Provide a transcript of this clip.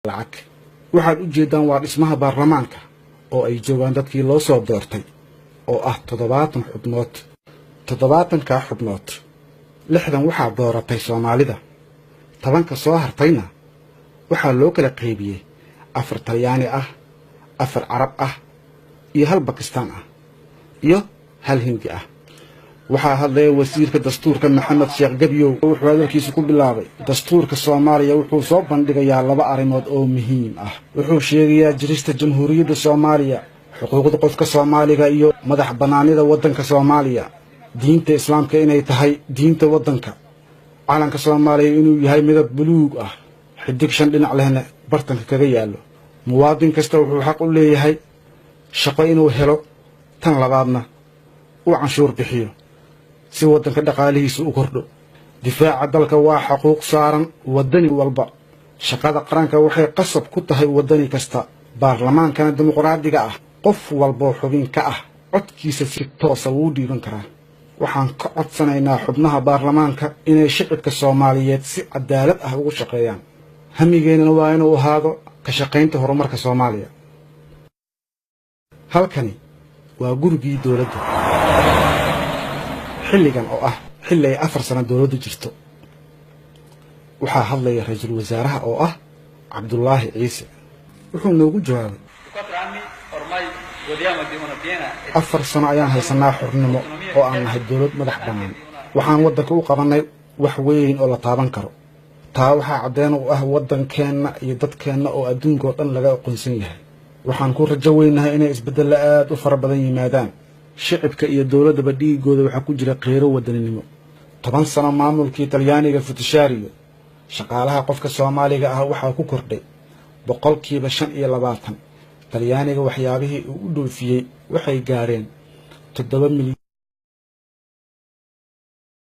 lacag waxaad u jeedaan waa dhismaha baarlamaanka oo ay joogaan dadkii loo soo doortay oo ah 70 xubnood 70 xubnood 60 waxaa dooratay Soomaalida 10 soo hartayna waxaa loo kala qaybiyay 4 Talyaani ah 4 Carab ah iyo 1 Bakistaan ah iyo 1 Hindi ah waxaa hadlay wasiirka dastuurka Maxamed Sheekh Gabiyow wuxuu hadalkiisa ku bilaabay dastuurka Soomaaliya wuxuu soo bandhigayaa 2 arrimood oo muhiim ah wuxuu sheegayaa jirista jamhuuriyadda Soomaaliya xuquuqda qofka Soomaaliga iyo madax banaanida wadanka Soomaaliya diinta islaamka inay tahay diinta wadanka calanka Soomaaliya inuu yahay midab buluug ah xidig 5 dhinac lehna bartanka kaga yaalo muwaadin kasta wuxuu xaq u leeyahay shaqo inuu helo tan labaadna uu canshuur bixiyo si wadanka dhaqaalihiisa u kordho difaaca dalka waa xuquuq saaran wadani walba shaqada qaranka waxay qasab ku tahay wadani kasta baarlamaankana dimuqraadiga ah qof walba xubin ka ah codkiisa si toos ah u dhiiban karaa waxaan ka codsanaynaa xubnaha baarlamaanka inay shaqada Soomaaliyeed si cadaalad ah ugu shaqeeyaan hamigeena waa inuu ahaado ka shaqeynta horumarka Soomaaliya halkani waa gurigii dawladda xilligan oo ah xilli 4 sano dawladdu jirto waxaa hadlaya ra'iisul wasaaraha oo ah Cabdullaahi Ciise wuxuu noogu jawaabay 4 sano ayaan haysanaa xornimo oo aan nahay dawlad madax bannaan waxaan wadanka u qabanay wax weyn oo la taaban karo taa waxaa cadeen u ah wadankeena iyo dadkeena oo adduunka oo dhan laga aqoonsan yahay waxaan ku rajo weynahay inay isbedel aad u fara badan yimaadaan shicibka iyo dawladda badhigooda waxa ku jira qeyro wadaninimo 10 sano maamulkii Talyaaniga Futushaariyo shaqaalaha qofka Soomaaliga ah waxa ku kordhay 25% Talyaaniga waxyaabihii uu u dhoofiyay waxay gaareen 7